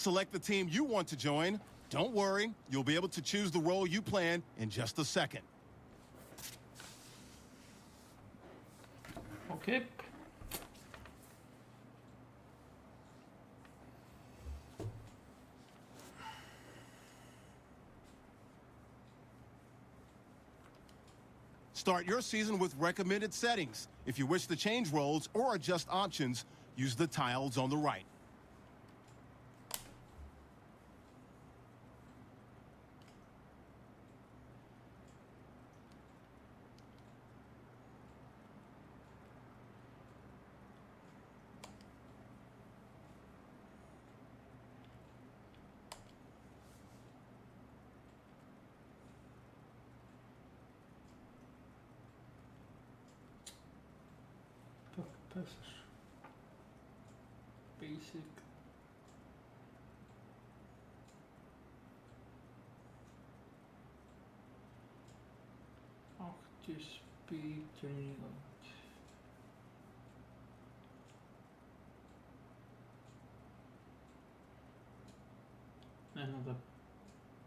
Select the team you want to join. Don't worry, you'll be able to choose the role you plan in just a second. Okay. Start your season with recommended settings. If you wish to change roles or adjust options, use the tiles on the right. Basic. Speed training. Another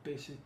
basic.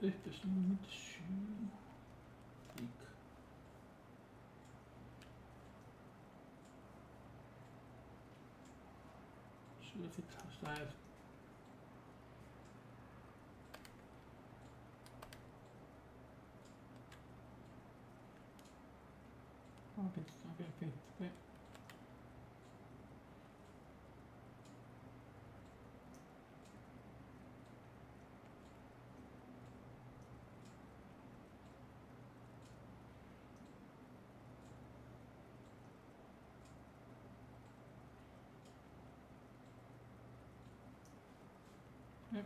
Uppersnummer 7. Zullen we het gaan schrijven? Okay. Yep.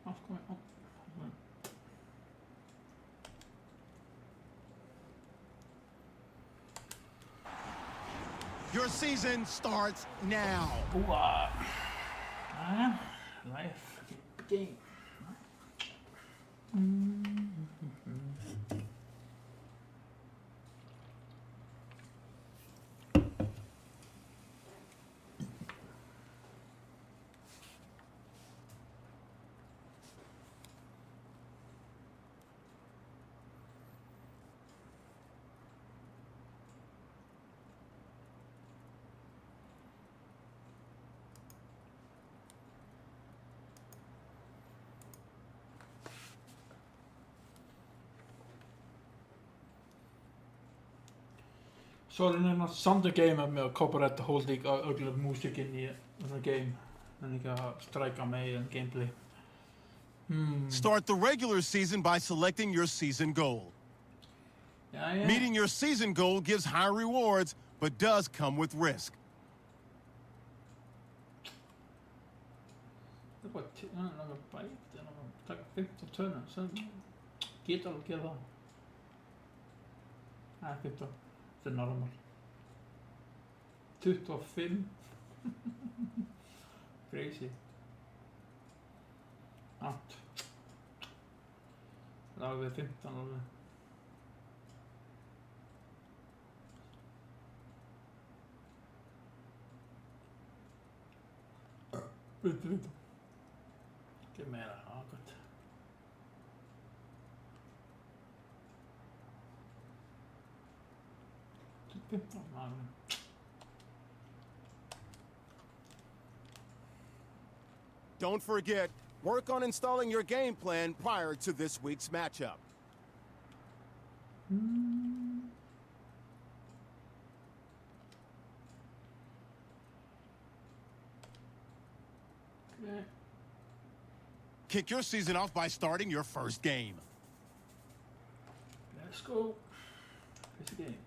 Afkomen op. Your season starts now. Live game. Så den er samt gamet med å copyrighte holde ugly musikk inn i denne game. Men jeg har streiket med i en gameplay. Start the regular season by selecting your season goal. Ja. Meeting your season goal gives high rewards, but does come with risk. Det var någon bite, någon tack 15 tönnar, sen geta du gera. Nej, 15. Det är normal. 25. Crazy. Allt. Då har vi 15 eller. Vänta. Get mad at Harvard. Don't forget, work on installing your game plan prior to this week's matchup. Okay. Kick your season off by starting your first game. Let's go. It's a game.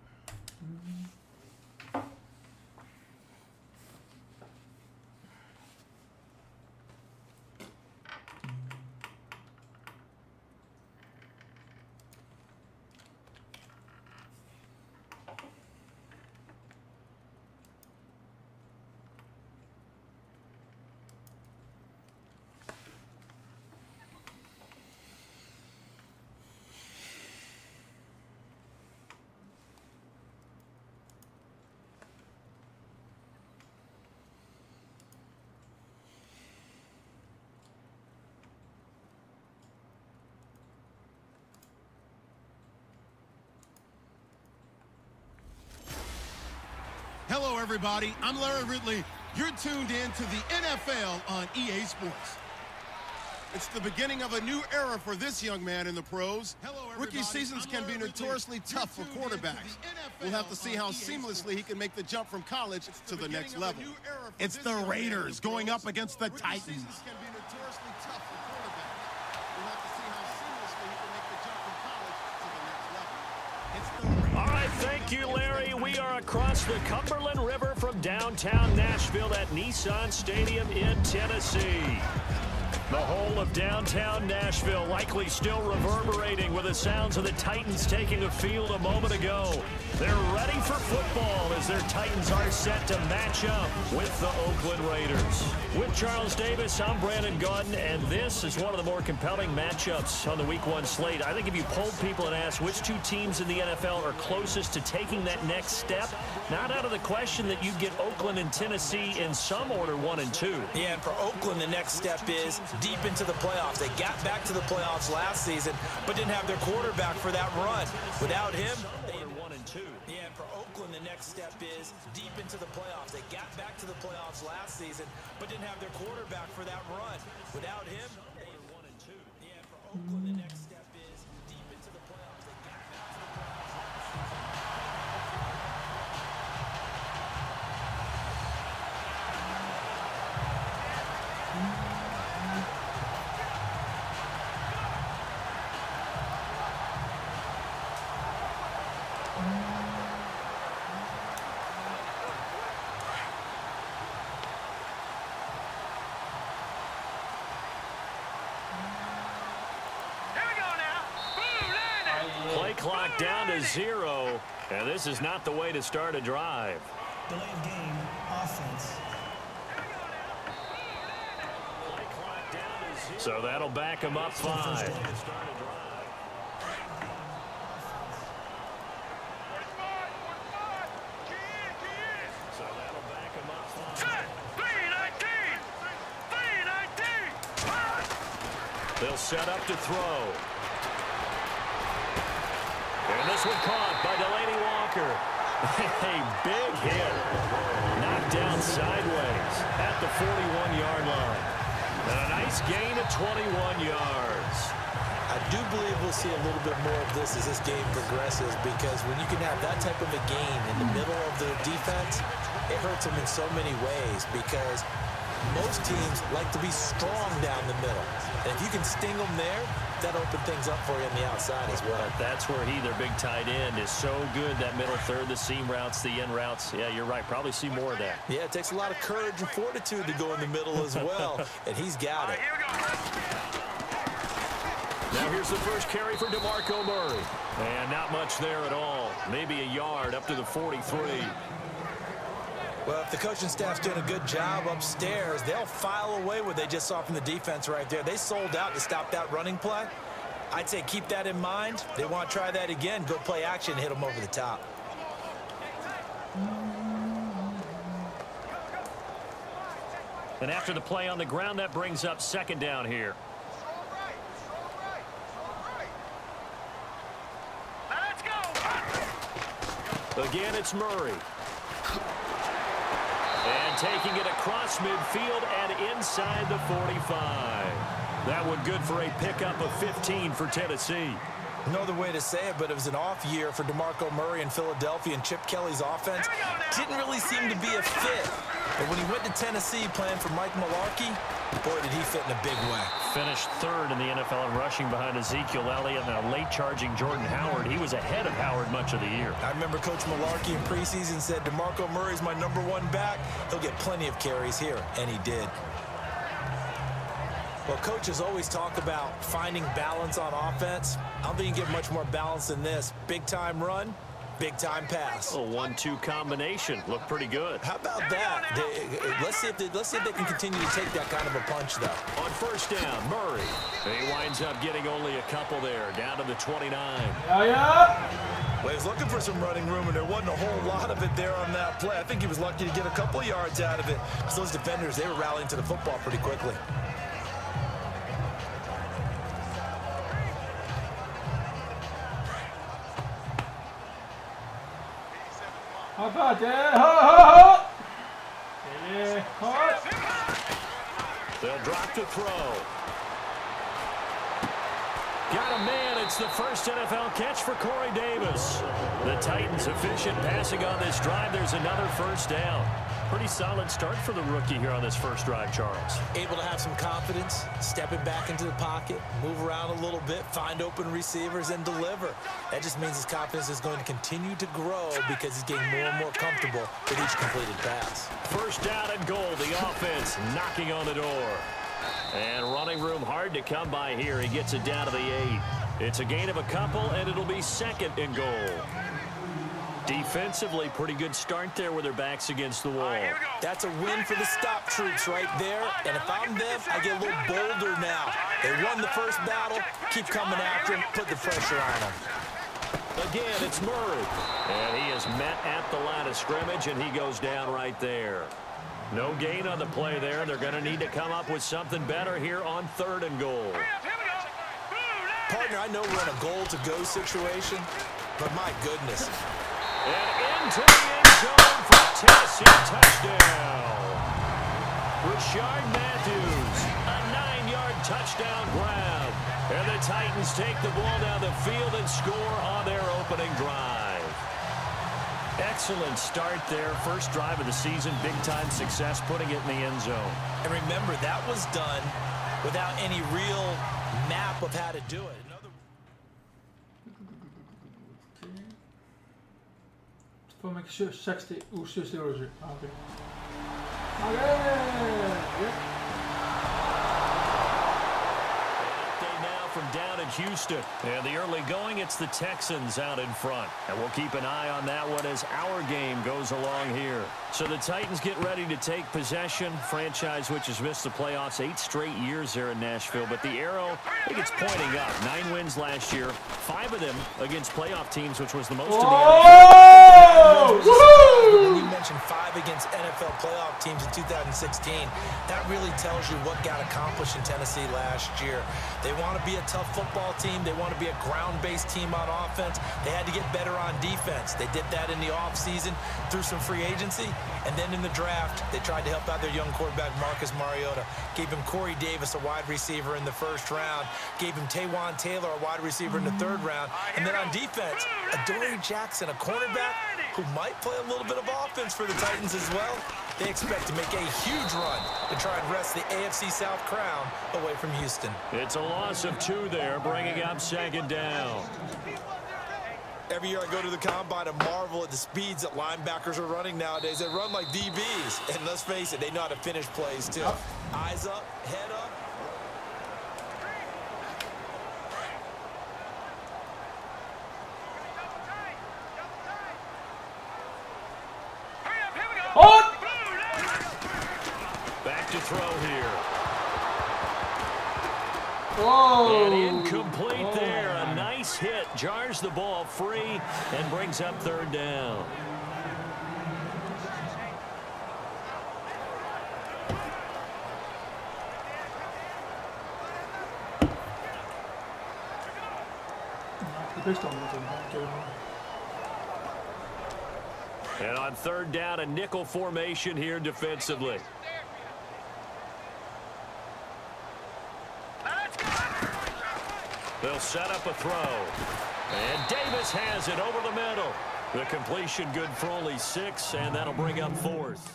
Hello, everybody. I'm Larry Ridley. You're tuned in to the NFL on EA Sports. It's the beginning of a new era for this young man in the pros. Rookie seasons can be notoriously tough for quarterbacks. We'll have to see how seamlessly he can make the jump from college to the next level. It's the Raiders going up against the Titans. All right, thank you, Larry. We are across the Cumberland River from downtown Nashville at Nissan Stadium in Tennessee. The whole of downtown Nashville likely still reverberating with the sounds of the Titans taking the field a moment ago. They're ready for football as their Titans are set to match up with the Oakland Raiders. With Charles Davis, I'm Brandon Gaudin, and this is one of the more compelling matchups on the Week 1 slate. I think if you polled people and asked which two teams in the NFL are closest to taking that next step, not out of the question that you'd get Oakland and Tennessee in some order 1 and 2. Yeah, and for Oakland, the next step is deep into the playoffs. They got back to the playoffs last season, but didn't have their quarterback for that run. Without him, they had 1 and 2. Yeah, and for Oakland, the next step is deep into the playoffs. They got back to the playoffs last season, but didn't have their quarterback for that run. Without him, they had 1 and 2. Yeah, and for Oakland, the next step is deep into the playoffs. They got back to the playoffs last season. Play clock down to 0, and this is not the way to start a drive. Delay of game, offense. So that'll back him up 5. They'll set up to throw. And this one caught by Delaney Walker. A big hit. Knocked down sideways at the 41-yard line. And a nice gain of 21 yards. I do believe we'll see a little bit more of this as this game progresses, because when you can have that type of a gain in the middle of the defense, it hurts them in so many ways, because Most teams like to be strong down the middle. And if you can sting them there, that'll open things up for you on the outside as well. That's where their big tight end, is so good. That middle third, the seam routes, the end routes. Yeah, you're right. Probably see more of that. Yeah, it takes a lot of courage and fortitude to go in the middle as well. And he's got it. Now here's the first carry for DeMarco Murray. And not much there at all. Maybe a yard up to the 43. Well, if the coaching staff's doing a good job upstairs, they'll file away what they just saw from the defense right there. They sold out to stop that running play. I'd say keep that in mind. They want to try that again. Go play action and hit them over the top. And after the play on the ground, that brings up second down here. Again, it's Murray. And taking it across midfield and inside the 45. That one good for a pickup of 15 for Tennessee. No other way to say it, but it was an off year for DeMarco Murray in Philadelphia, and Chip Kelly's offense didn't really seem to be a fit. But when he went to Tennessee playing for Mike Mularkey, boy, did he fit in a big way. Finished third in the NFL in rushing behind Ezekiel Elliott and a late charging Jordan Howard. He was ahead of Howard much of the year. I remember Coach Mularkey in preseason said, DeMarco Murray's my #1 back. He'll get plenty of carries here, and he did. Well, coaches always talk about finding balance on offense. I don't think you get much more balance than this. Big-time run, big-time pass. A 1-2 combination. Looked pretty good. How about that? Let's see if they can continue to take that kind of a punch, though. On first down, Murray. He winds up getting only a couple there, down to the 29. Well, he was looking for some running room, and there wasn't a whole lot of it there on that play. I think he was lucky to get a couple yards out of it. Because those defenders, they were rallying to the football pretty quickly. How about that? They'll drop to throw. Got a man. It's the first NFL catch for Corey Davis. The Titans efficient passing on this drive. There's another first down. Pretty solid start for the rookie here on this first drive, Charles. Able to have some confidence, stepping back into the pocket, move around a little bit, find open receivers, and deliver. That just means his confidence is going to continue to grow because he's getting more and more comfortable with each completed pass. First down and goal. The offense knocking on the door. And running room hard to come by here. He gets it down to the 8. It's a gain of a couple, and it'll be second and goal. Defensively, pretty good start there with their backs against the wall. That's a win for the stop troops right there. And if I'm them, I get a little bolder now. They won the first battle. Keep coming after him. Put the pressure on him. Again, it's Murray. And he is met at the line of scrimmage, and he goes down right there. No gain on the play there. They're going to need to come up with something better here on third and goal. Partner, I know we're in a goal-to-go situation, but my goodness. And into the end zone for Tennessee touchdown. Rashard Matthews, a 9-yard touchdown grab. And the Titans take the ball down the field and score on their opening drive. Excellent start there. First drive of the season, big-time success, putting it in the end zone. And remember, that was done without any real map of how to do it. Voor mijn 60 €60. Oké. From down in Houston. And the early going, it's the Texans out in front. And we'll keep an eye on that one as our game goes along here. So the Titans get ready to take possession. Franchise which has missed the playoffs 8 straight years there in Nashville. But the arrow, I think it's pointing up. 9 wins last year. 5 of them against playoff teams, which was the most in the NFL. When you mentioned 5 against NFL playoff teams in 2016, that really tells you what got accomplished in Tennessee last year. They want to be a tough football team. They want to be a ground-based team on offense. They had to get better on defense. They did that in the offseason through some free agency. And then in the draft, they tried to help out their young quarterback, Marcus Mariota. Gave him Corey Davis, a wide receiver, in the first round. Gave him Taywan Taylor, a wide receiver, in the third round. And then on defense, Adoree Jackson, a cornerback, who might play a little bit of offense for the Titans as well. They expect to make a huge run to try and wrest the AFC South crown away from Houston. It's a loss of 2 there, bringing up 2nd down. Every year I go to the combine and marvel at the speeds that linebackers are running nowadays. They run like DBs, and let's face it, they know how to finish plays too. Eyes up, head up. Oh! Back to throw here. Oh! And incomplete there. A nice hit. Jars the ball free and brings up 3rd down. And on 3rd down, a nickel formation here defensively. They'll set up a throw. And Davis has it over the middle. The completion good for only 6, and that'll bring up 4th.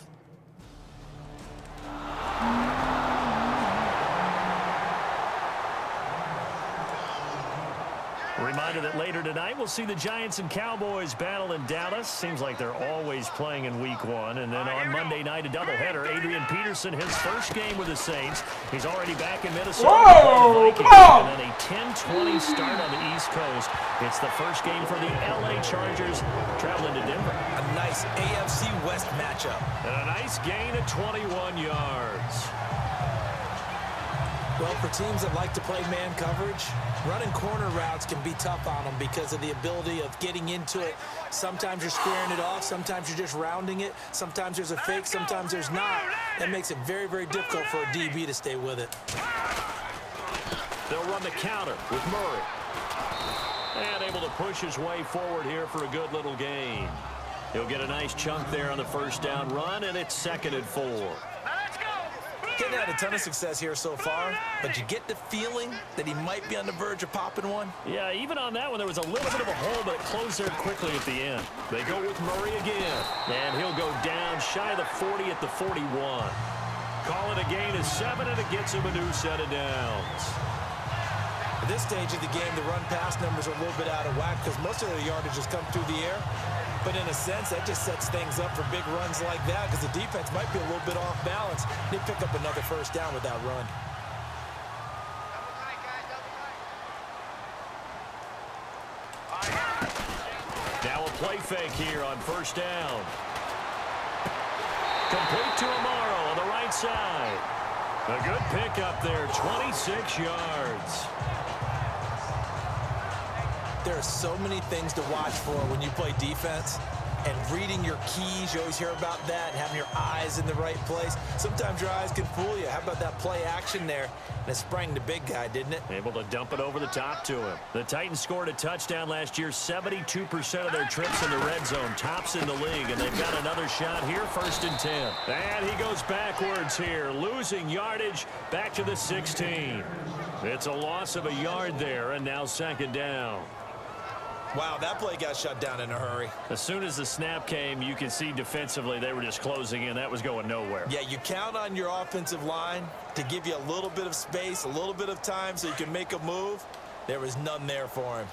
Reminder that later tonight we'll see the Giants and Cowboys battle in Dallas. Seems like they're always playing in week 1. And then on Monday night, a doubleheader. Adrian Peterson, his first game with the Saints. He's already back in Minnesota. Whoa! The Come on! And then a 10-20 start on the East Coast. It's the first game for the LA Chargers traveling to Denver. A nice AFC West matchup. And a nice gain of 21 yards. Well, for teams that like to play man coverage, running corner routes can be tough on them because of the ability of getting into it. Sometimes you're squaring it off. Sometimes you're just rounding it. Sometimes there's a fake. Sometimes there's not. That makes it very, very difficult for a DB to stay with it. They'll run the counter with Murray. And able to push his way forward here for a good little gain. He'll get a nice chunk there on the 1st down run, and it's 2nd and 4. Getting had a ton of success here so far, but you get the feeling that he might be on the verge of popping one. Yeah, even on that one, there was a little bit of a hole, but it closed there quickly at the end. They go with Murray again, and he'll go down shy of the 40 at the 41. Call it a gain of 7, and it gets him a new set of downs. At this stage of the game, the run-pass numbers are a little bit out of whack because most of the yardage has come through the air. But in a sense, that just sets things up for big runs like that because the defense might be a little bit off balance. They pick up another 1st down with that run. Now a play fake here on 1st down. Complete to Amaro on the right side. A good pickup there, 26 yards. There are so many things to watch for when you play defense. And reading your keys, you always hear about that, and having your eyes in the right place. Sometimes your eyes can fool you. How about that play action there? And it sprang the big guy, didn't it? Able to dump it over the top to him. The Titans scored a touchdown last year, 72% of their trips in the red zone, tops in the league, and they've got another shot here, 1st and 10. And he goes backwards here, losing yardage back to the 16. It's a loss of a yard there, and now 2nd down. Wow, that play got shut down in a hurry. As soon as the snap came, you could see defensively they were just closing in. That was going nowhere. Yeah, you count on your offensive line to give you a little bit of space, a little bit of time so you can make a move. There was none there for him.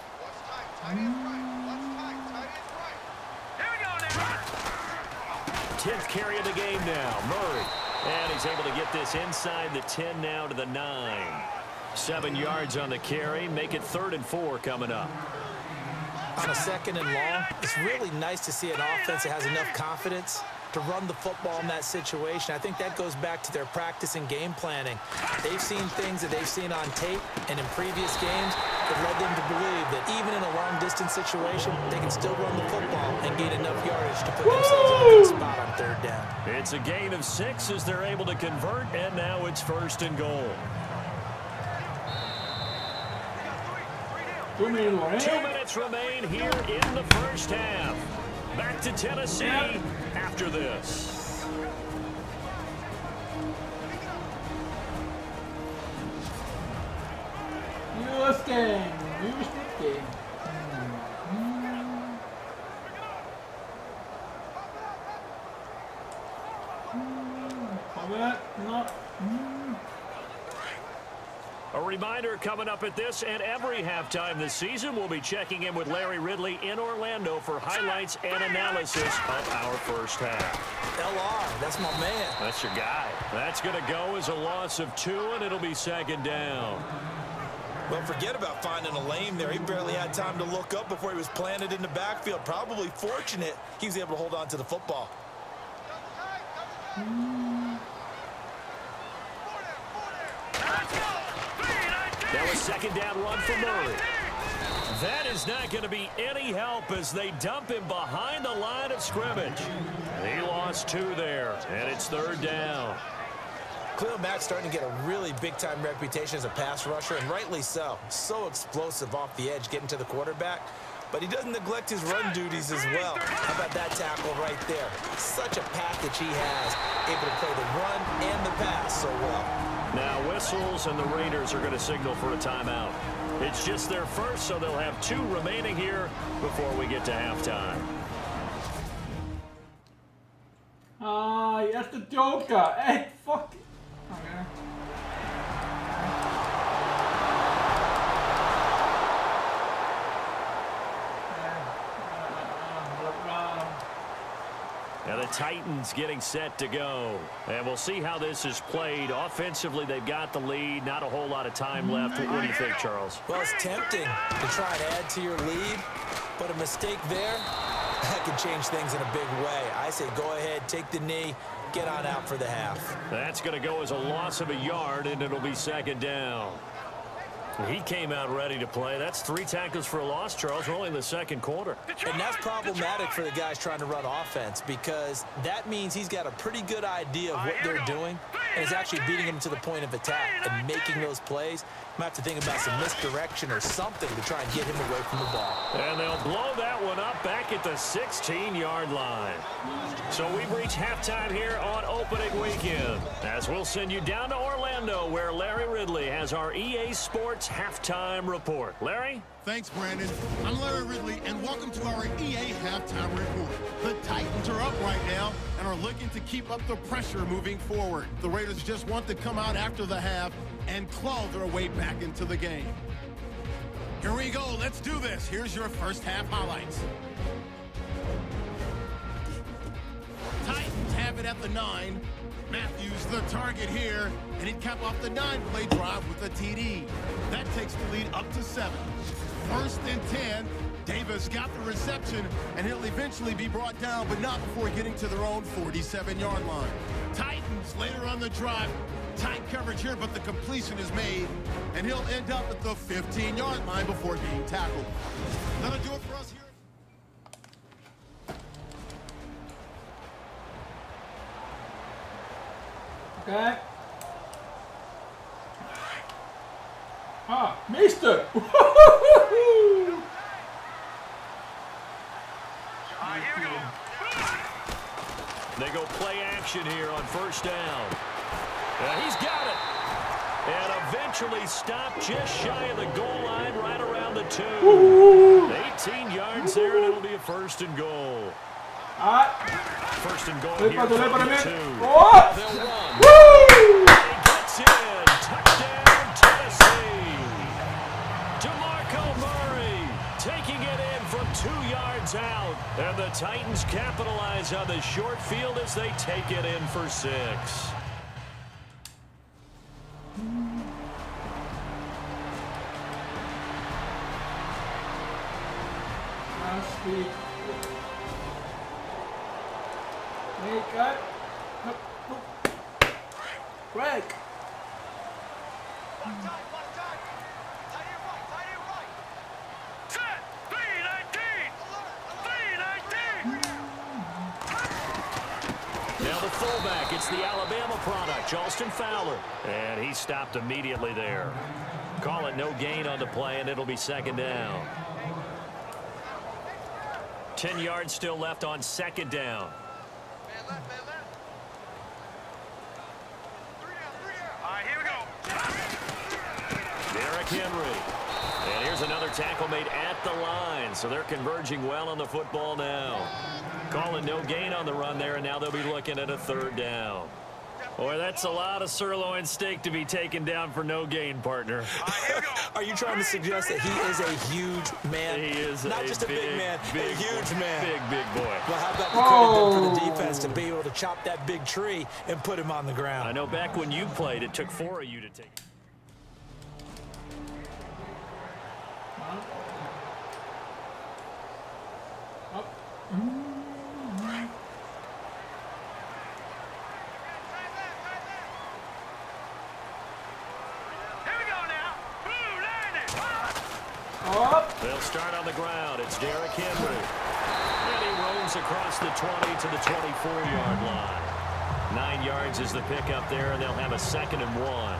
10th carry of the game now, Murray. And he's able to get this inside the 10 now to the 9. 7 yards on the carry. Make it 3rd and 4 coming up. On a 2nd and long, it's really nice to see an offense that has enough confidence to run the football in that situation. I think that goes back to their practice and game planning. They've seen things that they've seen on tape and in previous games that led them to believe that even in a long-distance situation, they can still run the football and gain enough yardage to put themselves in a good spot on 3rd down. It's a gain of 6 as they're able to convert, and now it's 1st and goal. 2 minutes remain here in the 1st half. Back to Tennessee after this. Kom igen. No. A reminder coming up at this and every halftime this season, we'll be checking in with Larry Ridley in Orlando for highlights and analysis of our first half. LR, that's my man. That's your guy. That's going to go as a loss of 2, and it'll be second down. Well, forget about finding a lane there. He barely had time to look up before he was planted in the backfield. Probably fortunate he was able to hold on to the football. Now a second down run for Murray. That is not going to be any help as they dump him behind the line of scrimmage. He lost 2 there, and it's third down. Khalil Mack's starting to get a really big-time reputation as a pass rusher, and rightly so. So explosive off the edge getting to the quarterback, but he doesn't neglect his run duties as well. How about that tackle right there? Such a package he has, able to play the run and the pass so well. Now whistles, and the Raiders are going to signal for a timeout. It's just their first, so they'll have 2 remaining here before we get to halftime. Ah, that's the Joker. Hey, fuck. Okay. Now the Titans getting set to go. And we'll see how this is played. Offensively, they've got the lead. Not a whole lot of time left. What do you think, Charles? Well, it's tempting to try and add to your lead, but a mistake there, that can change things in a big way. I say go ahead, take the knee, get on out for the half. That's going to go as a loss of a yard, and it'll be second down. He came out ready to play. That's 3 tackles for a loss, Charles. We're only in the second quarter. And that's problematic for the guys trying to run offense because that means he's got a pretty good idea of what they're doing and is actually beating them to the point of attack and making those plays. Might have to think about some misdirection or something to try and get him away from the ball. And they'll blow that one up back at the 16-yard line. So we've reached halftime here on opening weekend, as we'll send you down to Orlando, where Larry Ridley has our EA Sports halftime report. Larry? Thanks, Brandon. I'm Larry Ridley, and welcome to our EA Halftime Report. The Titans are up right now and are looking to keep up the pressure moving forward. The Raiders just want to come out after the half and claw their way back into the game. Here we go. Let's do this. Here's your first half highlights. Titans have it at the 9. Matthews the target here, and he capped off the 9-play drive with a TD. That takes the lead up to 7. First and 10. Davis got the reception, and he'll eventually be brought down, but not before getting to their own 47-yard line. Titans later on the drive. Tight coverage here, but the completion is made, and he'll end up at the 15-yard line before being tackled. That'll do it for us here. Okay. Ah, mister! They go play action here on first down. And he's got it. And eventually stopped just shy of the goal line right around the 2. 18 yards there, and it'll be a first and goal. First and goal here from the 2. What? They'll run. Woo! He gets in. Touchdown, Tennessee. DeMarco Murray taking it in from 2 yards out. And the Titans capitalize on the short field as they take it in for 6. Last week. Hey, cut. Break. Now the fullback, it's the Alabama product, Charleston Fowler. And he stopped immediately there. Call it no gain on the play, and it'll be second down. 10 yards still left on second down. Derrick Henry. And here's another tackle made at the line, so they're converging well on the football now. Calling no gain on the run there, and now they'll be looking at a 3rd down. Boy, that's a lot of sirloin steak to be taken down for no gain, partner. Are you trying to suggest that he is a huge man? He is not just a big man, a huge man. Big boy. Well, how about the credit then for the defense to be able to chop that big tree and put him on the ground? I know back when you played, it took 4 of you to take it. They'll start on the ground. It's Derrick Henry. And he roams across the 20 to the 24-yard line. 9 yards is the pickup there, and they'll have a 2nd and 1.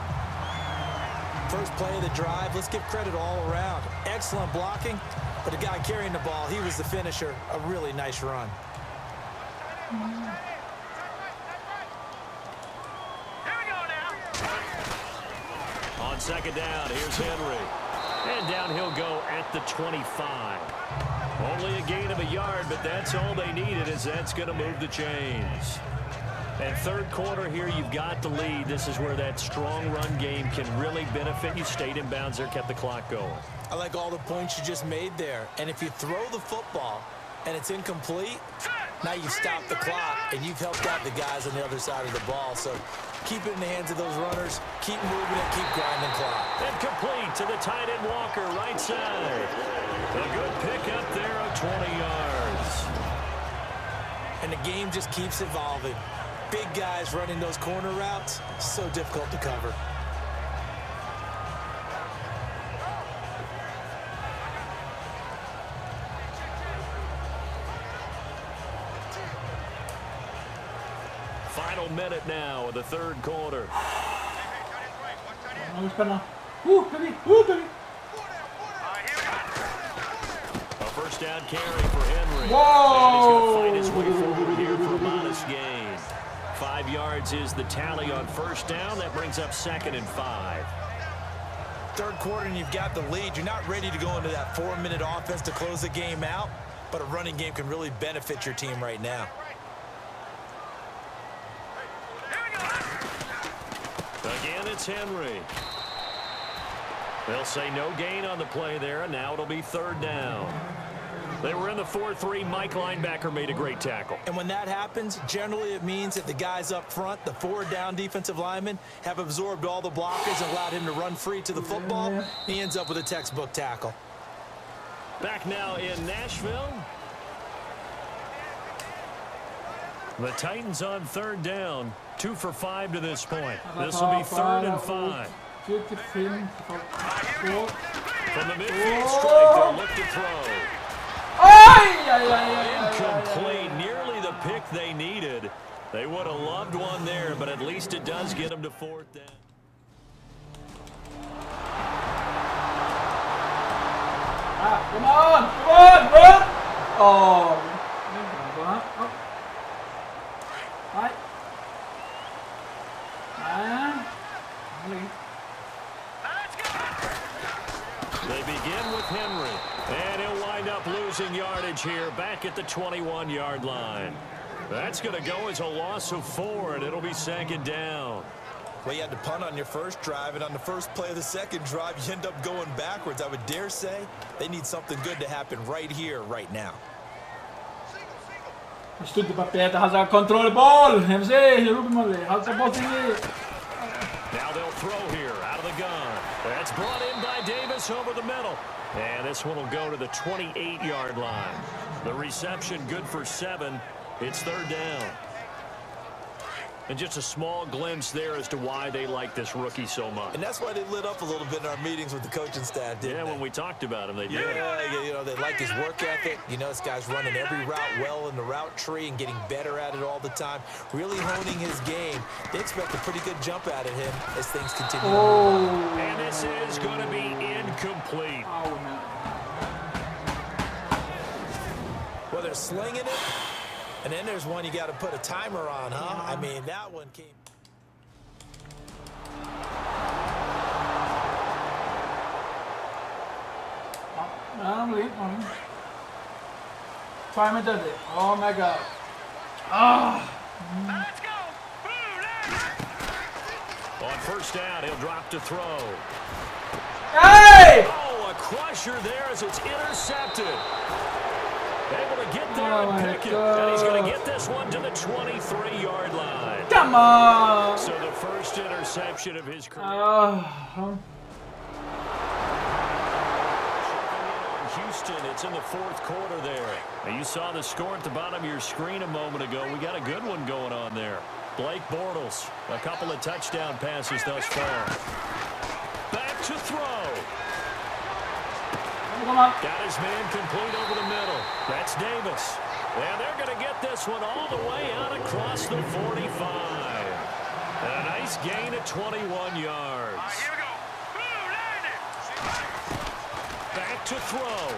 First play of the drive, let's give credit all around. Excellent blocking, but the guy carrying the ball, he was the finisher. A really nice run. On 2nd down, here's Henry. And down he'll go at the 25. Only a gain of a yard, but that's all they needed, as that's going to move the chains. And 3rd quarter here, you've got the lead. This is where that strong run game can really benefit you. Stayed in bounds there, kept the clock going. I like all the points you just made there. And if you throw the football and it's incomplete, now you stop the clock and you've helped out the guys on the other side of the ball. So keep it in the hands of those runners. Keep moving it. Keep grinding clock. And complete to the tight end Walker, right side. A good pickup there of 20 yards. And the game just keeps evolving. Big guys running those corner routes, so difficult to cover. Final minute now of the 3rd quarter. A 1st down carry for Henry. Whoa! And he's going to find his way forward here for a modest gain. 5 yards is the tally on 1st down. That brings up 2nd and 5. 3rd quarter and you've got the lead. You're not ready to go into that 4-minute offense to close the game out, but a running game can really benefit your team right now. Again, it's Henry. They'll say no gain on the play there, and now it'll be 3rd down. They were in the 4-3. Mike linebacker made a great tackle. And when that happens, generally it means that the guys up front, the 4-down defensive linemen, have absorbed all the blockers and allowed him to run free to the football. He ends up with a textbook tackle. Back now in Nashville. The Titans on 3rd down. 2 for 5 to this point. This will be 3rd and 5. From the midfield strike, they'll look to throw. Incomplete, nearly the pick they needed. They would have loved one there, but at least it does get them to 4th down. Come on, run! Oh. Right. They begin with Henry, and he'll wind up losing yardage here back at the 21-yard line. That's going to go as a loss of 4, and it'll be 2nd down. Well, you had to punt on your first drive, and on the first play of the second drive, you end up going backwards. I would dare say they need something good to happen right here, right now. Stod på Peter, han ska kontrollboll. Jag ser hur roligt man är. Han ska boll till. Now they'll throw here out of the gun. That's brought in by Davis over the middle. And this one will go to the 28-yard line. The reception good for 7. It's 3rd down. And just a small glimpse there as to why they like this rookie so much. And that's why they lit up a little bit in our meetings with the coaching staff, didn't they? When we talked about him, they did. Yeah, you know, they like his work ethic. You know, this guy's running every route well in the route tree and getting better at it all the time. Really honing his game. They expect a pretty good jump out of him as things continue. Oh. And this is going to be incomplete. Oh, man. Well, they're slinging it. And then there's one you got to put a timer on, huh? I mean, that one came. I'm leaving. Try does it. Oh my god. Ah. Let's go. On first down, he'll drop to throw. Hey! Oh, a crusher there as it's intercepted. Able to get there and pick it. And he's going to get this one to the 23-yard line. Come on! So the first interception of his career. Houston, it's in the fourth quarter there. Now you saw the score at the bottom of your screen a moment ago. We got a good one going on there. Blake Bortles, a couple of touchdown passes thus far. Back to throw. Got his man complete over the middle. That's Davis. And they're going to get this one all the way out across the 45. And a nice gain of 21 yards. Here we go. Back to throw.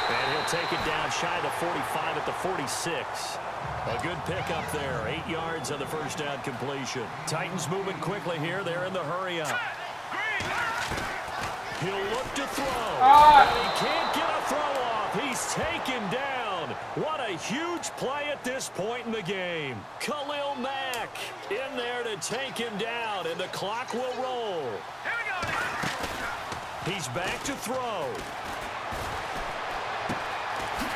And he'll take it down shy of the 45 at the 46. A good pickup there. 8 yards on the first down completion. Titans moving quickly here. They're in the hurry up. He'll look to throw. And he can't get a throw off. He's taken down. What a huge play at this point in the game. Khalil Mack in there to take him down, and the clock will roll. Here we go. He's back to throw.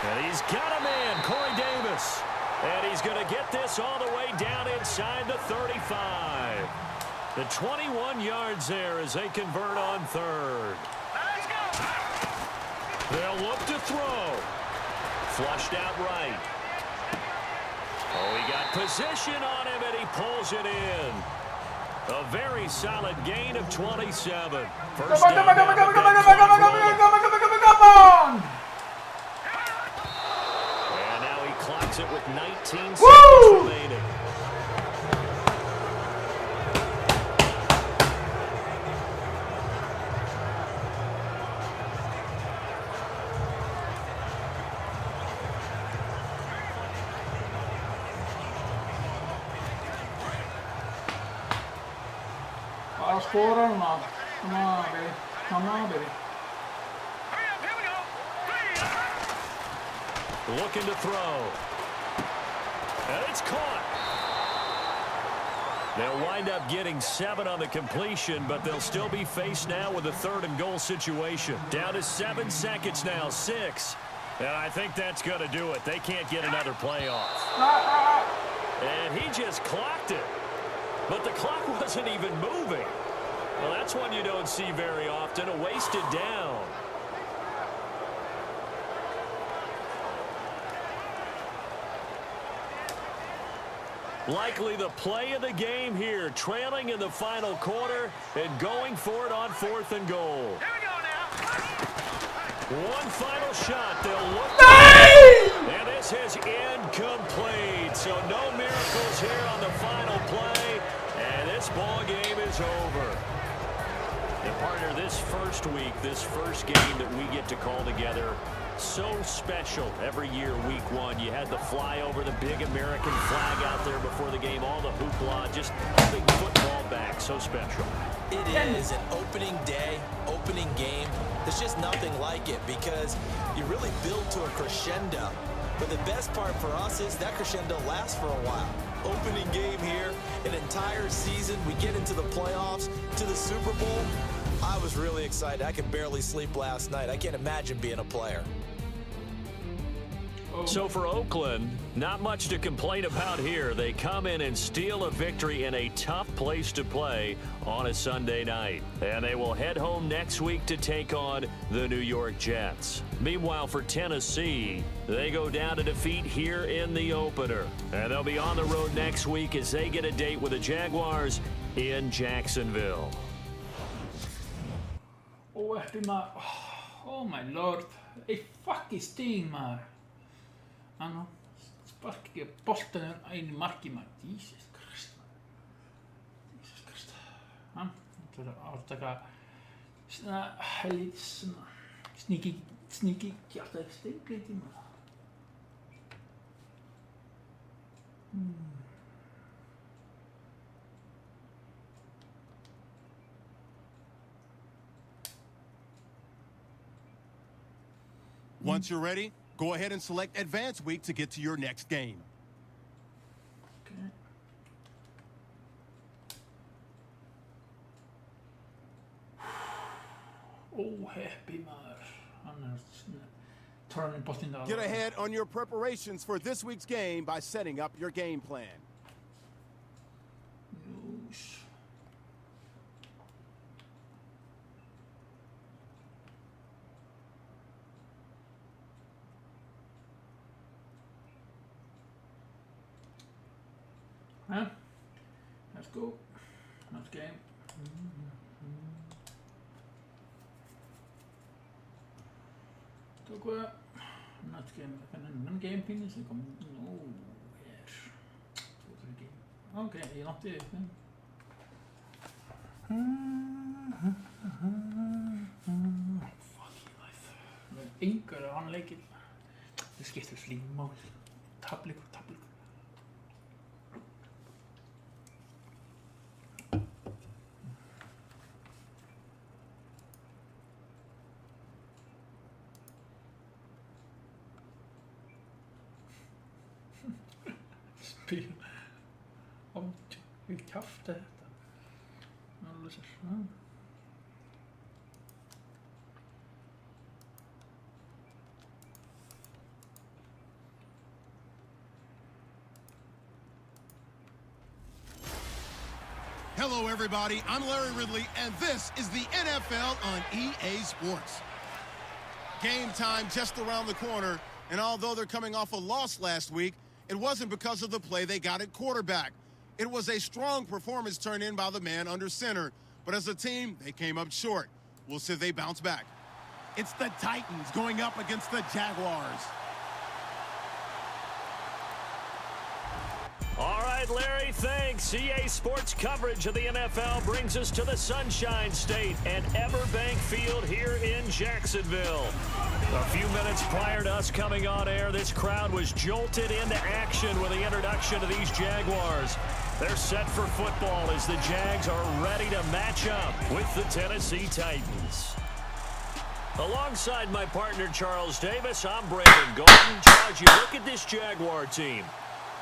And he's got a man, Corey Davis. And he's going to get this all the way down inside the 35. The 21 yards there as they convert on third. Let's go. They'll look to throw. Flushed out right. Oh, he got position on him, and he pulls it in. A very solid gain of 27. First down. Come on! And now he clocks it with 19 seconds remaining. I'll score or not. Come on, baby. Come on, baby. Hurry up, here we go. Looking to throw. And it's caught. They'll wind up getting 7 on the completion, but they'll still be faced now with a 3rd and goal situation. Down to 7 seconds now, 6. And I think that's going to do it. They can't get another play off. And he just clocked it. But the clock wasn't even moving. Well, that's one you don't see very often, a wasted down. Likely the play of the game here, trailing in the final quarter and going for it on 4th and goal. Here we go now. One final shot. They'll look. And this is incomplete. So no miracles here on the final play. And this ball game is over. And partner, this first week, this first game that we get to call together, so special every year, week 1. You had the flyover, the big American flag out there before the game, all the hoopla, just big football back, so special. It is an opening day, opening game. There's just nothing like it because you really build to a crescendo. But the best part for us is that crescendo lasts for a while. Opening game here, an entire season, we get into the playoffs, to the Super Bowl. I was really excited. I could barely sleep last night. I can't imagine being a player. So for Oakland, not much to complain about here. They come in and steal a victory in a tough place to play on a Sunday night. And they will head home next week to take on the New York Jets. Meanwhile, for Tennessee, they go down to defeat here in the opener. And they'll be on the road next week as they get a date with the Jaguars in Jacksonville. Oh my lord. Ei fucking sting maður. Spark ekki boltan inn í markið maður. Jesus Christ maður. Jesus Christ. Það er að taka svona helvítis svona sneaky kjartaði steingliti maður. Once you're ready, go ahead and select Advance Week to get to your next game. Okay. Happy maður. Hann turning boltinn á. Get ahead on your preparations for this week's game by setting up your game plan. News. Let's go. Next game. Tog we next game. Een game pin is ik om. Oh, yes. Oké, je laat dit. Fuck your life. Enkel aanleggen. Det skifter slim mode. Tablik. Spil. Om hur kaffe det. Alldeles så. Hello, everybody. I'm Larry Ridley, and this is the NFL on EA Sports. Game time just around the corner, and although they're coming off a loss last week, it wasn't because of the play they got at quarterback. It was a strong performance turned in by the man under center, but as a team, they came up short. We'll see if they bounce back. It's the Titans going up against the Jaguars. All right, Larry, thanks. EA Sports coverage of the NFL brings us to the Sunshine State and Everbank Field here in Jacksonville. A few minutes prior to us coming on air, this crowd was jolted into action with the introduction of these Jaguars. They're set for football as the Jags are ready to match up with the Tennessee Titans. Alongside my partner, Charles Davis, I'm Brandon Golden. Charles, you look at this Jaguar team.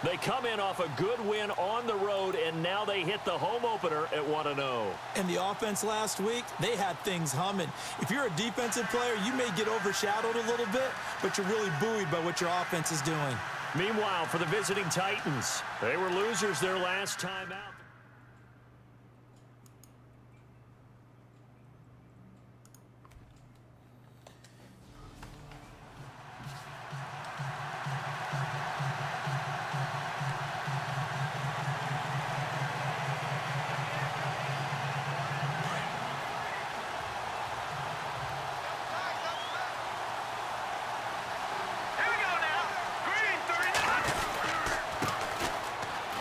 They come in off a good win on the road, and now they hit the home opener at 1-0. And the offense last week, they had things humming. If you're a defensive player, you may get overshadowed a little bit, but you're really buoyed by what your offense is doing. Meanwhile, for the visiting Titans, they were losers their last time out.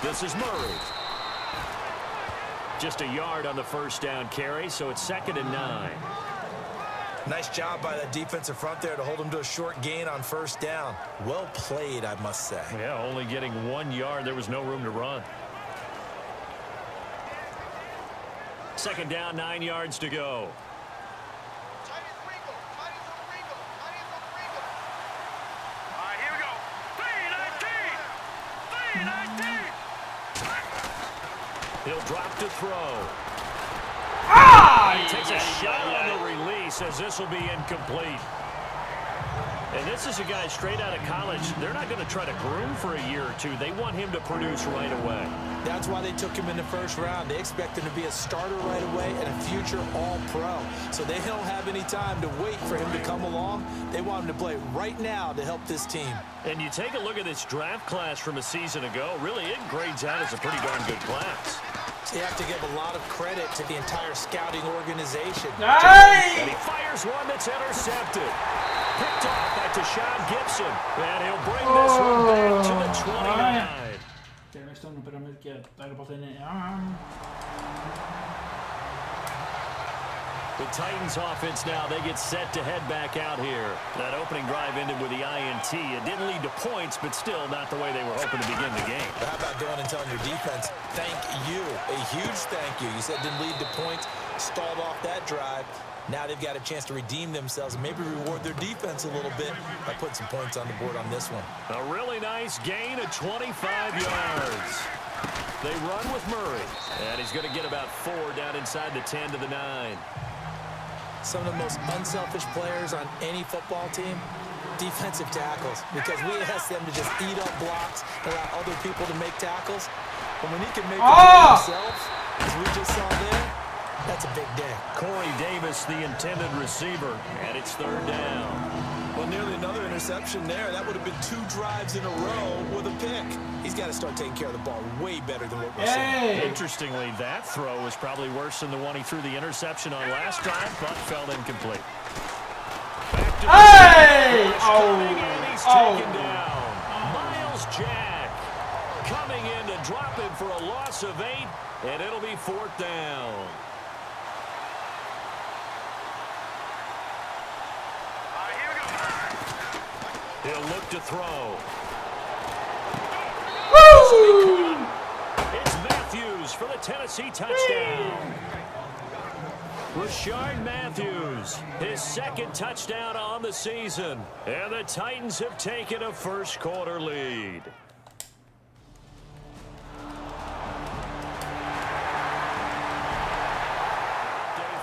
This is Murray. Just a yard on the first down carry, so it's 2nd and 9. Nice job by that defensive front there to hold them to a short gain on first down. Well played, I must say. Yeah, only getting 1 yard. There was no room to run. 2nd down, 9 yards to go. He'll drop to throw. He takes a shot on the release as this will be incomplete. And this is a guy straight out of college. They're not going to try to groom for a year or two. They want him to produce right away. That's why they took him in the first round. They expect him to be a starter right away and a future all-pro. So they don't have any time to wait for him to come along. They want him to play right now to help this team. And you take a look at this draft class from a season ago. Really, it grades out as a pretty darn good class. You have to give a lot of credit to the entire scouting organization. And he fires one that's intercepted. Picked off by Tashawn Gibson. And he'll bring this one back to the 29. The Titans offense now, they get set to head back out here. That opening drive ended with the INT. It didn't lead to points, but still not the way they were hoping to begin the game. How about going and telling your defense, thank you, a huge thank you. You said it didn't lead to points, stalled off that drive. Now they've got a chance to redeem themselves and maybe reward their defense a little bit by putting some points on the board on this one. A really nice gain of 25 yards. They run with Murray, and he's going to get about 4 down inside the 10 to the 9. Some of the most unselfish players on any football team, defensive tackles, because we ask them to just eat up blocks and allow other people to make tackles. But when he can make it for himself, as we just saw there, that's a big day. Corey Davis, the intended receiver, and it's 3rd down. Well, nearly another interception there. That would have been 2 drives in a row with a pick. He's got to start taking care of the ball way better than what we're seeing. Interestingly, that throw was probably worse than the one he threw the interception on last drive, but fell incomplete. Back to and he's taken down. Miles Jack coming in to drop him for a loss of 8, and it'll be 4th down. He'll look to throw. Woo! It's Matthews for the Tennessee touchdown. Rashard Matthews, his 2nd touchdown on the season. And the Titans have taken a first-quarter lead. Day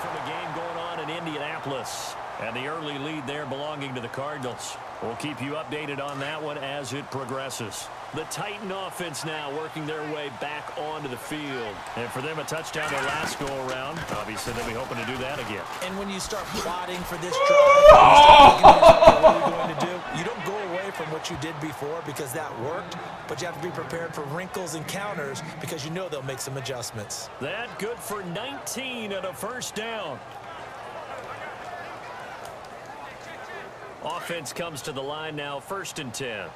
from a game going on in Indianapolis. And the early lead there belonging to the Cardinals. We'll keep you updated on that one as it progresses. The Titan offense now working their way back onto the field. And for them, a touchdown their last go-around. Obviously, they'll be hoping to do that again. And when you start plotting for this drive, what are we going to do? You don't go away from what you did before because that worked, but you have to be prepared for wrinkles and counters because you know they'll make some adjustments. That good for 19 and a 1st down. Offense comes to the line now, 1st and 10.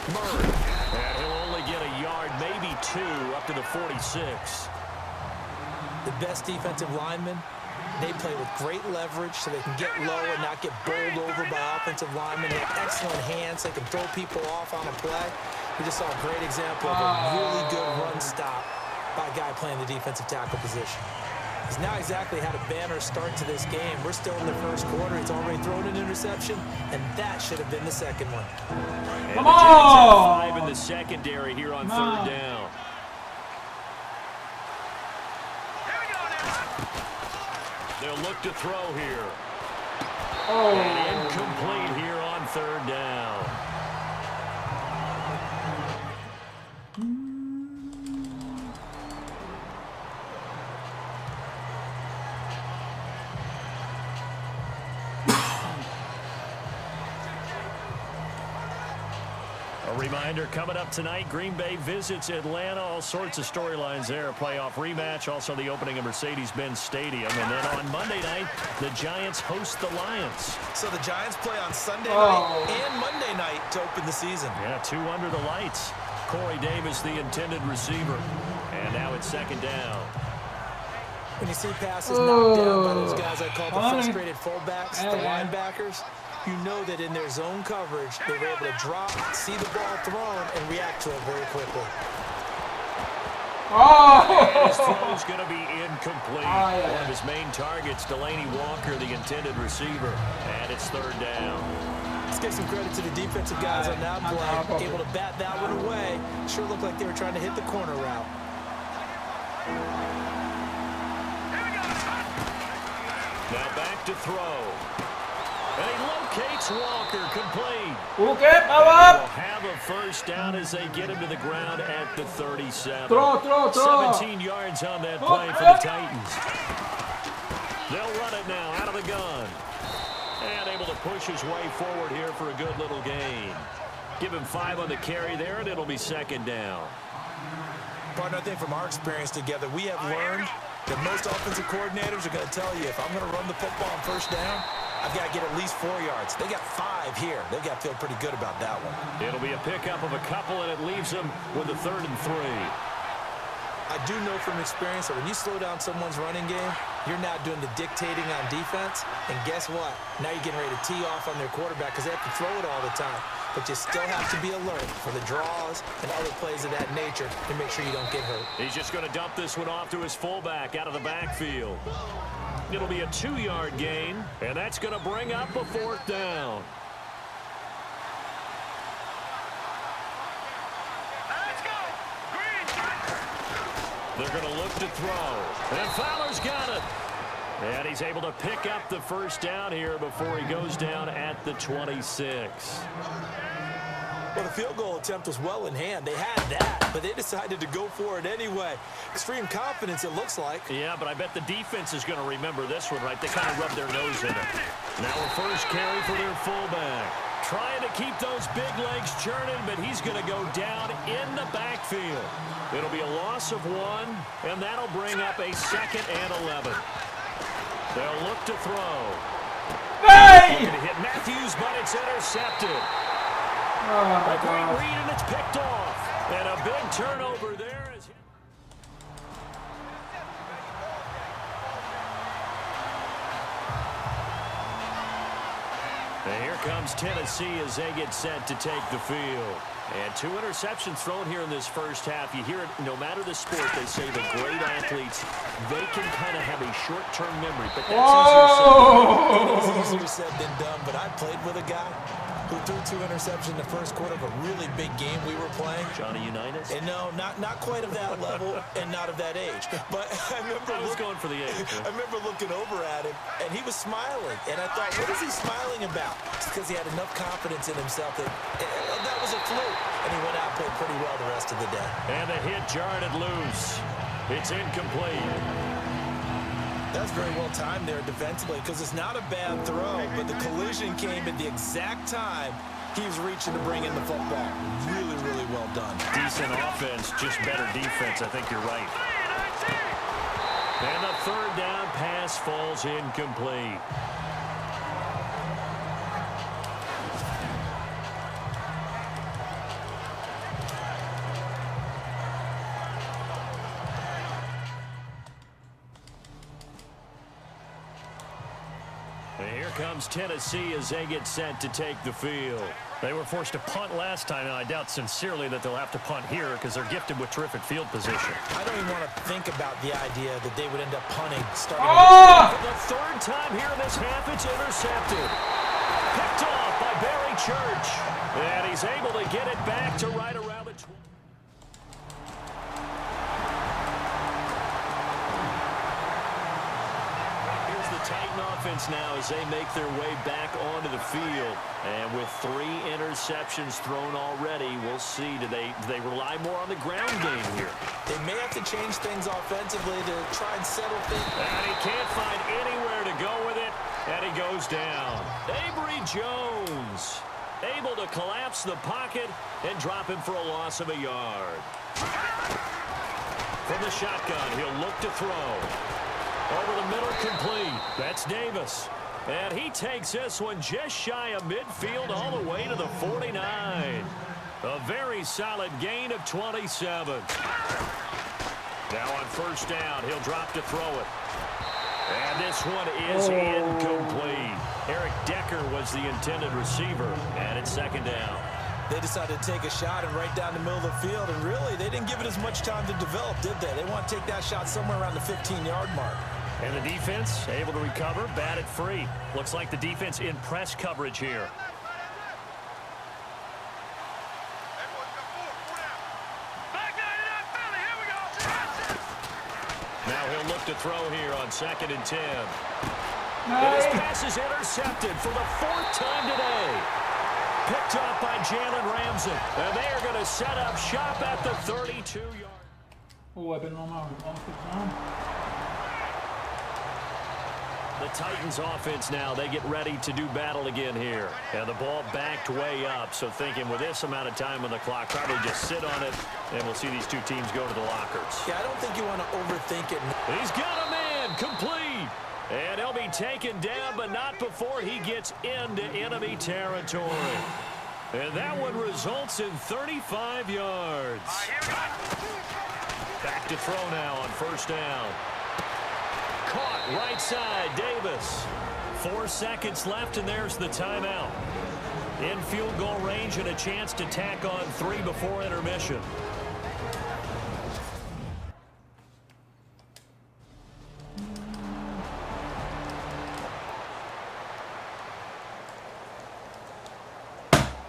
Murray, and he'll only get a yard, maybe 2, up to the 46. The best defensive linemen, they play with great leverage so they can get low and not get bowled over by offensive linemen. They have excellent hands. They can throw people off on a play. We just saw a great example of a really good run stop by a guy playing the defensive tackle position. He's now exactly had a banner start to this game. We're still in the 1st quarter. He's already thrown an interception, and that should have been the 2nd one. And the Giants have 5 in the secondary here on 3rd down. They'll look to throw here. And incomplete here on 3rd down. Reminder coming up tonight, Green Bay visits Atlanta. All sorts of storylines there. A playoff rematch, also the opening of Mercedes-Benz Stadium. And then on Monday night, the Giants host the Lions. So the Giants play on Sunday night and Monday night to open the season. Yeah, 2 under the lights. Corey Davis, the intended receiver. And now it's 2nd down. When you see passes knocked down by those guys I call the frustrated fullbacks, the linebackers, you know that in their zone coverage, they were able to drop, see the ball thrown, and react to it very quickly. His throw's going to be incomplete. One of his main targets, Delaney Walker, the intended receiver. And it's 3rd down. Let's give some credit to the defensive guys on that play. Able to bat that one away. Sure looked like they were trying to hit the corner route. Now back to throw. And he locates Walker, complete. Okay, They'll have a 1st down as they get him to the ground at the 37. Throw. 17 yards on that play for the Titans. They'll run it now out of the gun. And able to push his way forward here for a good little gain. Give him 5 on the carry there, and it'll be 2nd down. Partner, I think from our experience together, we have learned that most offensive coordinators are going to tell you, if I'm going to run the football on 1st down, I've got to get at least 4 yards. They got 5 here. They've got to feel pretty good about that one. It'll be a pickup of a couple, and it leaves them with a 3rd and 3. I do know from experience that when you slow down someone's running game, you're not doing the dictating on defense. And guess what? Now you're getting ready to tee off on their quarterback because they have to throw it all the time. but you still have to be alert for the draws and other plays of that nature to make sure you don't get hurt. He's just going to dump this one off to his fullback out of the backfield. It'll be a 2-yard gain, and that's going to bring up a 4th down. They're going to look to throw. And Fowler's got it. And he's able to pick up the 1st down here before he goes down at the 26. Well, the field goal attempt was well in hand. They had that, but they decided to go for it anyway. Extreme confidence, it looks like. Yeah, but I bet the defense is going to remember this one, right? They kind of rubbed their nose in it. Now a first carry for their fullback. Trying to keep those big legs churning, but he's going to go down in the backfield. It'll be a loss of 1, and that'll bring up a 2nd and 11. They'll look to throw. Hey! Looking to hit Matthews, but it's intercepted. Oh my A great God. read, and it's picked off. And a big turnover there. And here comes Tennessee as they get set to take the field. And 2 interceptions thrown here in this first half. You hear it, no matter the sport, they say the great athletes, they can kind of have a short-term memory. But that's Easier said than done, but I played with a guy who threw 2 interceptions in the first quarter of a really big game we were playing. Johnny Unitas? And no, not quite of that level and not of that age. But I was going for the age. I remember looking over at him, and he was smiling. And I thought, what is he smiling about? It's because he had enough confidence in himself that that was a fluke. And he went out and played pretty well the rest of the day. And the hit jarred it loose. It's incomplete. That's very well timed there defensively because it's not a bad throw, but the collision came at the exact time he was reaching to bring in the football. Really, really well done. Decent offense, just better defense. I think you're right. And the 3rd down pass falls incomplete. And here comes Tennessee as they get set to take the field. They were forced to punt last time, and I doubt sincerely that they'll have to punt here because they're gifted with terrific field position. I don't even want to think about the idea that they would end up punting starting For the 3rd time here in this half, it's intercepted. Picked off by Barry Church. And he's able to get it back to right around the 20. Titan offense now as they make their way back onto the field. And with 3 interceptions thrown already, we'll see. Do they rely more on the ground game here? They may have to change things offensively to try and settle things. And he can't find anywhere to go with it. And he goes down. Avery Jones able to collapse the pocket and drop him for a loss of a yard. From the shotgun, he'll look to throw. Over the middle, complete. That's Davis. And he takes this one just shy of midfield all the way to the 49. A very solid gain of 27. Now on 1st down, he'll drop to throw it. And this one is incomplete. Eric Decker was the intended receiver. And it's 2nd down. They decided to take a shot and right down the middle of the field. And really, they didn't give it as much time to develop, did they? They want to take that shot somewhere around the 15-yard mark. And the defense able to recover, bat it free. Looks like the defense in press coverage here. Now he'll look to throw here on 2nd and 10. And his pass is intercepted for the 4th time today. Picked up by Jalen Ramsey. And they are going to set up shop at the 32-yard. Oh, I've been on my own. The Titans offense now, they get ready to do battle again here. And the ball backed way up, so thinking with this amount of time on the clock, probably just sit on it, and we'll see these 2 teams go to the lockers. Yeah, I don't think you want to overthink it. He's got a man, complete. And he'll be taken down, but not before he gets into enemy territory. And that one results in 35 yards. Back to throw now on 1st down. Caught right side, Davis. 4 seconds left, and there's the timeout. In field goal range and a chance to tack on 3 before intermission.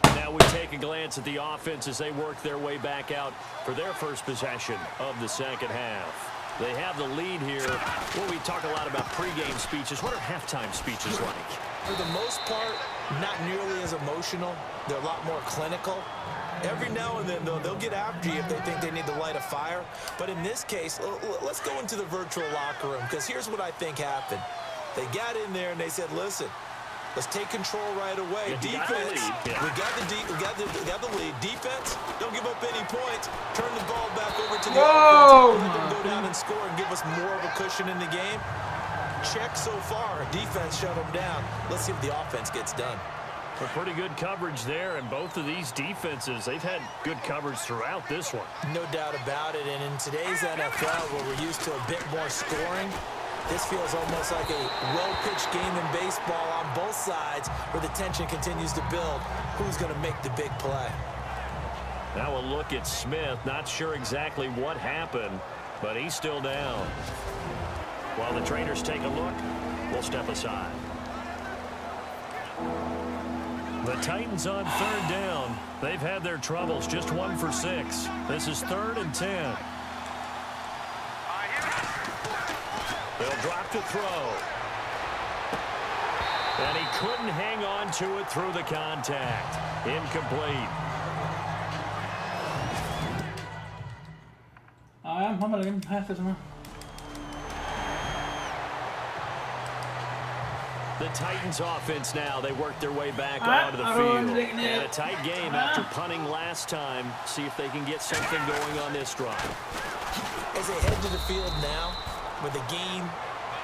Now we take a glance at the offense as they work their way back out for their first possession of the second half. They have the lead here. Well, we talk a lot about pregame speeches. What are halftime speeches like? For the most part, not nearly as emotional. They're a lot more clinical. Every now and then, though, they'll get after you if they think they need to light a fire. But in this case, let's go into the virtual locker room, because here's what I think happened. They got in there and they said, listen, let's take control right away. Defense, we got the lead. Defense, don't give up any points. Turn the ball back over to the offense. Let them go down and score and give us more of a cushion in the game. Check so far. Defense shut them down. Let's see if the offense gets done. A pretty good coverage there, and both of these defenses, they've had good coverage throughout this one. No doubt about it, and in today's NFL, where we're used to a bit more scoring, this feels almost like a well-pitched game in baseball on both sides, where the tension continues to build. Who's going to make the big play? Now a look at Smith. Not sure exactly what happened, but he's still down. While the trainers take a look, we'll step aside. The Titans on third down. They've had their troubles, just 1 for 6. This is 3rd and 10. They'll drop to throw. And he couldn't hang on to it through the contact. Incomplete. Han var lagin här för såna. The Titans offense now, they work their way back onto the field. And a tight game after punting last time. See if they can get something going on this drive. As they head to the field now, with the game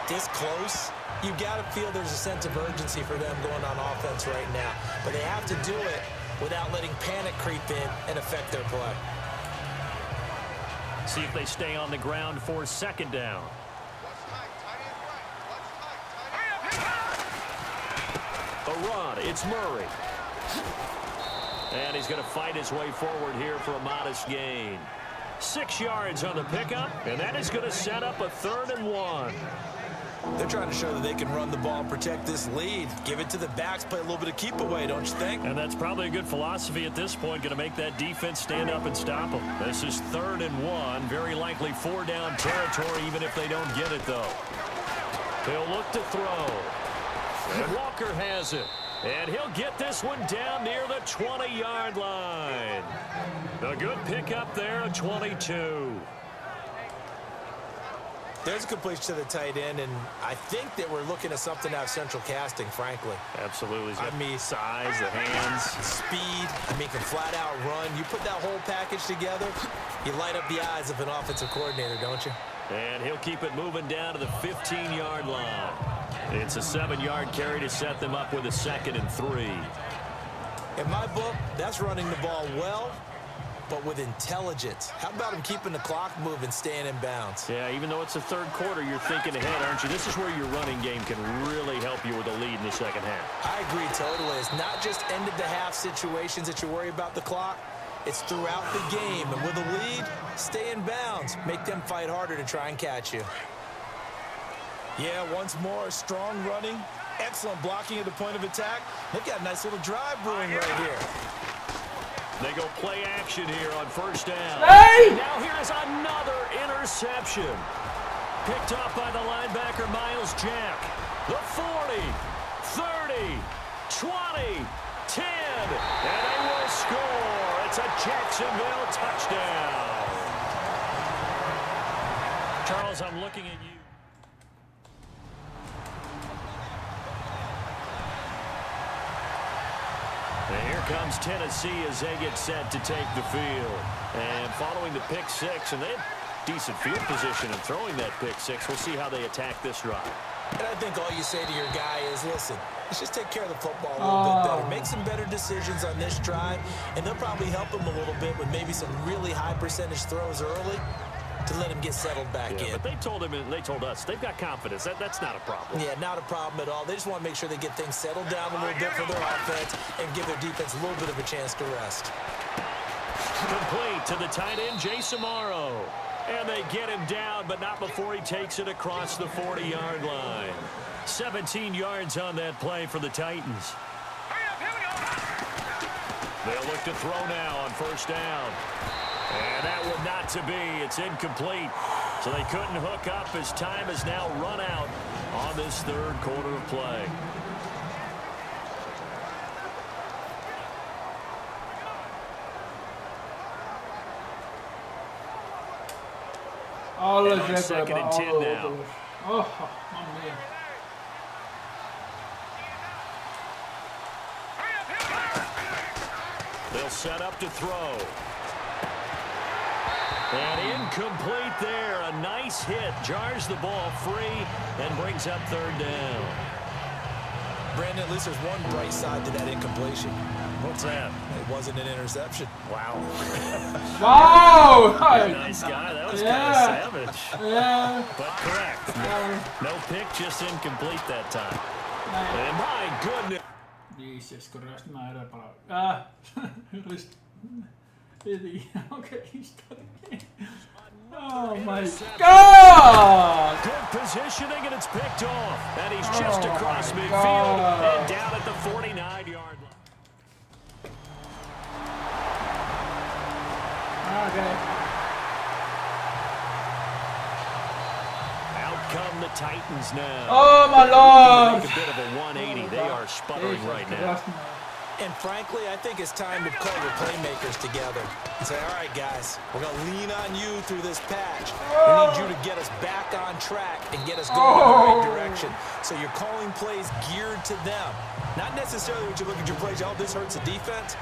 this close, you've got to feel there's a sense of urgency for them going on offense right now. But they have to do it without letting panic creep in and affect their play. See if they stay on the ground for 2nd down. A run, it's Murray. And he's going to fight his way forward here for a modest gain. 6 yards on the pickup, and that is going to set up a 3rd and 1. They're trying to show that they can run the ball and protect this lead. Give it to the backs, play a little bit of keep away, don't you think? And that's probably a good philosophy at this point, going to make that defense stand up and stop them. This is 3rd and 1, very likely 4-down territory, even if they don't get it, though. They'll look to throw. And Walker has it. And he'll get this one down near the 20-yard line. A good pickup there at 22. There's a completion to the tight end, and I think that we're looking at something out of central casting, frankly. Absolutely. He's got size, the hands. Speed. I mean, can flat-out run. You put that whole package together, you light up the eyes of an offensive coordinator, don't you? And he'll keep it moving down to the 15-yard line. It's a 7-yard carry to set them up with a 2nd and 3. In my book, that's running the ball well, but with intelligence. How about him keeping the clock moving, staying in bounds? Yeah, even though it's the 3rd quarter, you're thinking ahead, aren't you? This is where your running game can really help you with a lead in the 2nd half. I agree totally. It's not just end-of-the-half situations that you worry about the clock. It's throughout the game. And with a lead, stay in bounds. Make them fight harder to try and catch you. Yeah, once more, strong running, excellent blocking at the point of attack. They've got a nice little drive brewing right here. They go play action here on 1st down. Hey! Now here's another interception. Picked up by the linebacker, Miles Jack. The 40, 30, 20, 10, and they will score. It's a Jacksonville touchdown. Charles, I'm looking at you. And here comes Tennessee as they get set to take the field. And following the pick 6, and they had decent field position in throwing that pick 6. We'll see how they attack this drive. And I think all you say to your guy is, listen, let's just take care of the football a little bit better. Make some better decisions on this drive, and they'll probably help him a little bit with maybe some really high percentage throws early. to let him get settled back in. But they told us they've got confidence. That's not a problem. Yeah, not a problem at all. They just want to make sure they get things settled down a little bit for their offense and give their defense a little bit of a chance to rest. Complete to the tight end, Jason Morrow. And they get him down, but not before he takes it across the 40-yard line. 17 yards on that play for the Titans. They'll look to throw now on first down. And that will not to be. It's incomplete. So they couldn't hook up as time has now run out on this third quarter of play. Alles on weg second and 10 now. Oh, man meer. They'll set up to throw. And incomplete there. A nice hit. Jars the ball free and brings up third down. Brandon, at least there's one bright side to that incompletion. What's that? It wasn't an interception. Wow. Wow! Nice guy. That was kind of savage. Yeah. But correct. No pick, just incomplete that time. And my goodness. Jezus Christ, maar dat palauw. Rust. Okay, he's oh my God! Good positioning, and it's picked off. And he's just across midfield and down at the 49-yard line. Okay. Out come the Titans now. Oh my Lord! Make a bit of a 180. They are sputtering right now. And frankly, I think it's time to call your playmakers together and say, all right, guys, we're going to lean on you through this patch. We need you to get us back on track and get us going in the right direction. So you're calling plays geared to them. Not necessarily when you look at your plays, oh, this hurts the defense.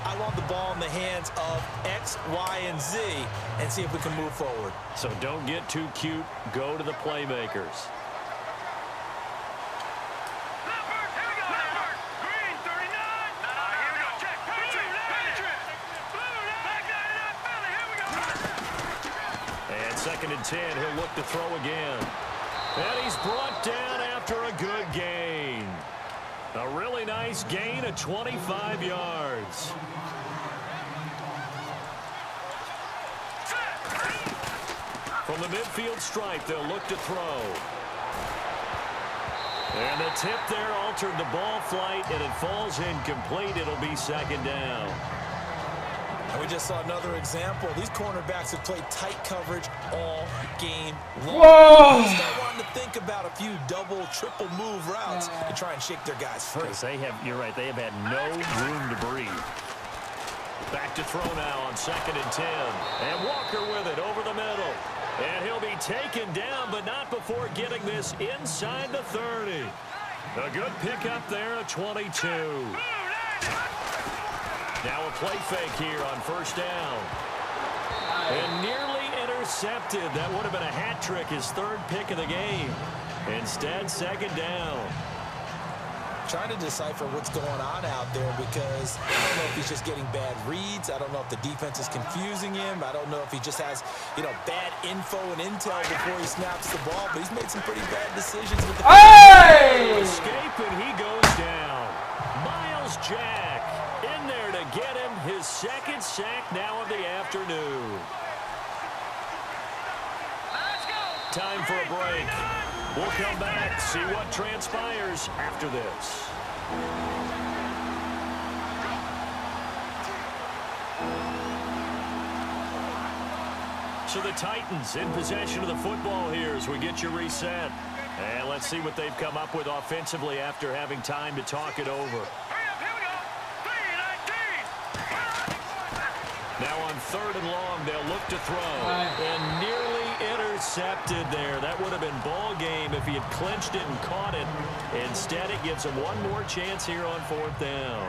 I want the ball in the hands of X, Y, and Z and see if we can move forward. So don't get too cute. Go to the playmakers. And second and 10, he'll look to throw again. And he's brought down after a good gain. A really nice gain of 25 yards. From the midfield stripe, they'll look to throw. And the tip there altered the ball flight, and it falls incomplete. It'll be second down. And we just saw another example. These cornerbacks have played tight coverage all game long. Whoa! Start wanting to think about a few double, triple move routes to try and shake their guys free. You're right, they have had no room to breathe. Back to throw now on second and 10. And Walker with it over the middle. And he'll be taken down, but not before getting this inside the 30. A good pickup there at 22. Now a play fake here on first down. And nearly intercepted. That would have been a hat trick, his third pick of the game. Instead, second down. Trying to decipher what's going on out there because I don't know if he's just getting bad reads. I don't know if the defense is confusing him. I don't know if he just has, bad info and intel before he snaps the ball. But he's made some pretty bad decisions with the escape, and he goes down. Miles Jack in there to get him his second sack now of the afternoon. Time for a break. We'll come back, see what transpires after this. So the Titans in possession of the football here as we get you reset. And let's see what they've come up with offensively after having time to talk it over. Now on third and long, they'll look to throw. And nearly intercepted there. That would have been ball game if he had clinched it and caught it. Instead, it gives him one more chance here on fourth down.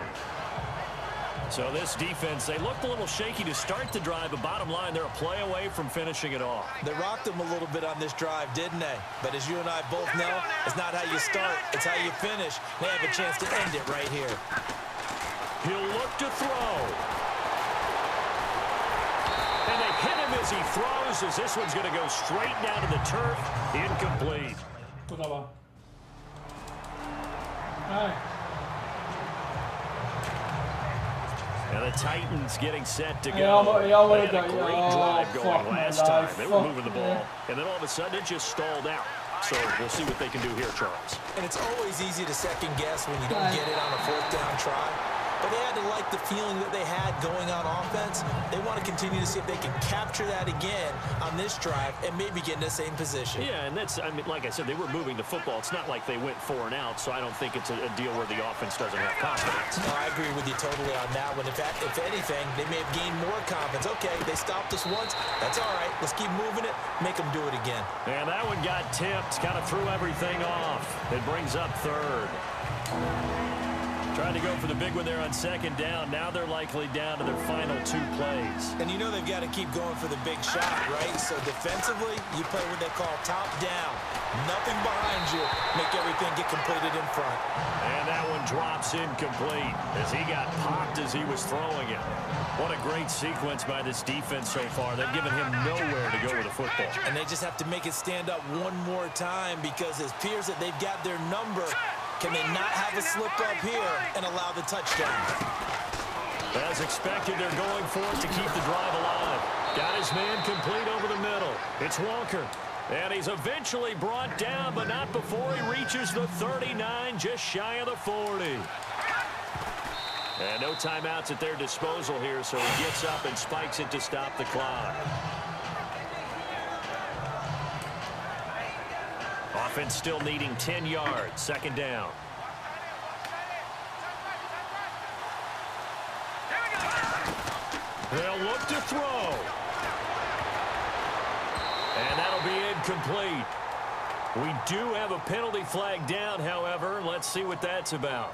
So this defense, they looked a little shaky to start the drive, but bottom line, they're a play away from finishing it off. They rocked him a little bit on this drive, didn't they? But as you and I both know, it's not how you start, it's how you finish. They have a chance to end it right here. He'll look to throw. And they hit him as he throws, throws as this one's going to go straight down to the turf. Incomplete. Mukavaa. Näin. And the Titans getting set to go. They had a great drive going last time. They were moving the ball, and then all of a sudden it just stalled out. So we'll see what they can do here, Charles. And it's always easy to second guess when you don't get it on a fourth down try. But they had to like the feeling that they had going on offense. They want to continue to see if they can capture that again on this drive and maybe get in the same position. Yeah, and that's, I mean, like I said, they were moving the football. It's not like they went 4 and out, so I don't think it's a deal where the offense doesn't have confidence. No, I agree with you totally on that one. If anything, they may have gained more confidence. Okay, they stopped us once. That's all right. Let's keep moving it. Make them do it again. And that one got tipped. Kind of threw everything off. It brings up third. Trying to go for the big one there on second down. Now they're likely down to their final 2 plays. And you know they've got to keep going for the big shot, right? So defensively, you play what they call top down. Nothing behind you. Make everything get completed in front. And that one drops incomplete as he got popped as he was throwing it. What a great sequence by this defense so far. They've given him nowhere to go with the football. And they just have to make it stand up one more time because it appears that they've got their number. Can they not have a slip up here and allow the touchdown? As expected, they're going for it to keep the drive alive. Got his man complete over the middle. It's Walker. And he's eventually brought down, but not before he reaches the 39, just shy of the 40. And no timeouts at their disposal here, so he gets up and spikes it to stop the clock. Offense still needing 10 yards. Second down. They'll look to throw. And that'll be incomplete. We do have a penalty flag down, however. Let's see what that's about.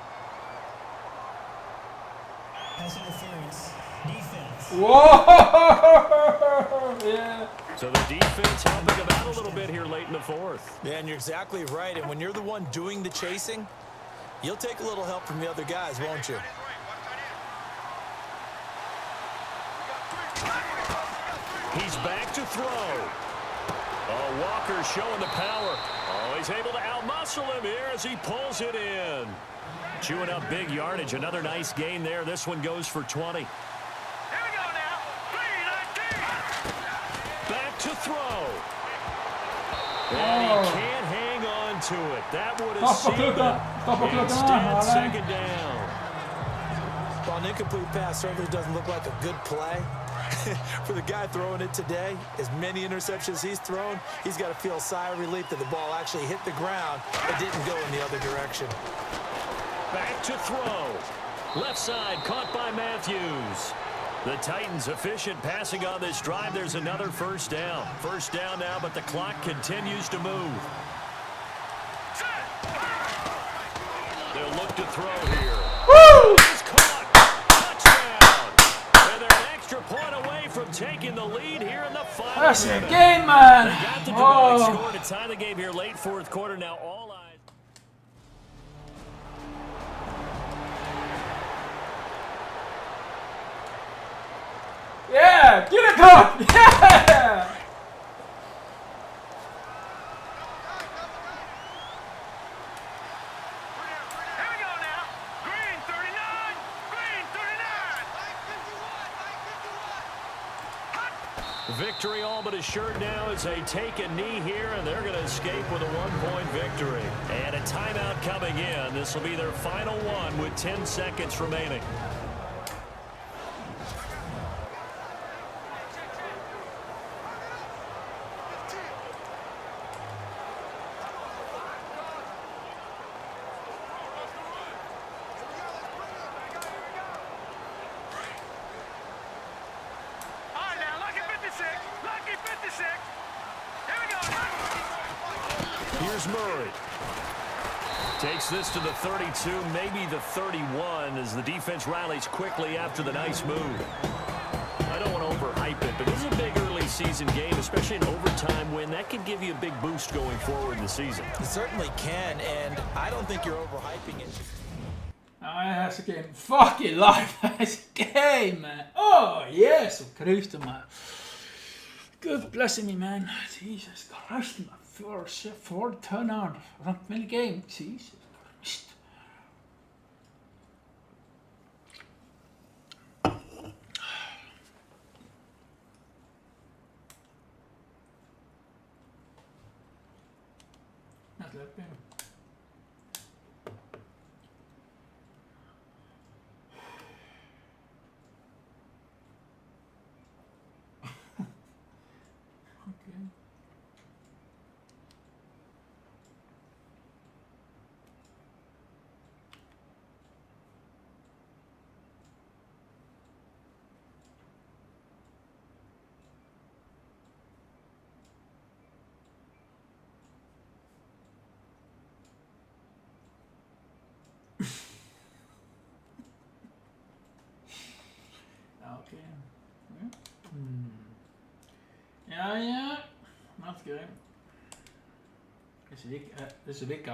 Pass interference. Defense. Whoa! Yeah. So the defense helping them out a little bit here late in the fourth. Yeah, and you're exactly right. And when you're the one doing the chasing, you'll take a little help from the other guys, won't you? He's back to throw. Oh, Walker showing the power. Oh, he's able to outmuscle him here as he pulls it in. Chewing up big yardage. Another nice gain there. This one goes for 20. Back to throw. And he can't hang on to it. That would have sealed it. Instead, second down. Well, an incomplete pass certainly doesn't look like a good play. For the guy throwing it today, as many interceptions he's thrown, he's got to feel a sigh of relief that the ball actually hit the ground and didn't go in the other direction. Back to throw. Left side caught by Matthews. The Titans efficient passing on this drive. There's another first down. First down now, but the clock continues to move. They'll look to throw here. Woo! He's caught. Touchdown. And they're an extra point away from taking the lead here in the final That's a minute. game, man. They got the dramatic score to tie the game here late fourth quarter. Now all eyes. Yeah, get it up. Yeah. Victory all but assured now as they take a knee here, and they're going to escape with a 1-point victory. And a timeout coming in. This will be their final one with 10 seconds remaining. Here's Murray. Takes this to the 32, maybe the 31, as the defense rallies quickly after the nice move. I don't want to overhype it, but this is a big early season game, especially an overtime win. That could give you a big boost going forward in the season. It certainly can, and I don't think you're overhyping it. That's a game. Fucking life. That's a game, man. Oh, yes. Christ, man. Good blessing me, man. Jesus Christ, man. Fourth turnout. Run the game. Jesus Christ. Not that bad. Okay. Okay. Ja, ja. Not good. This week,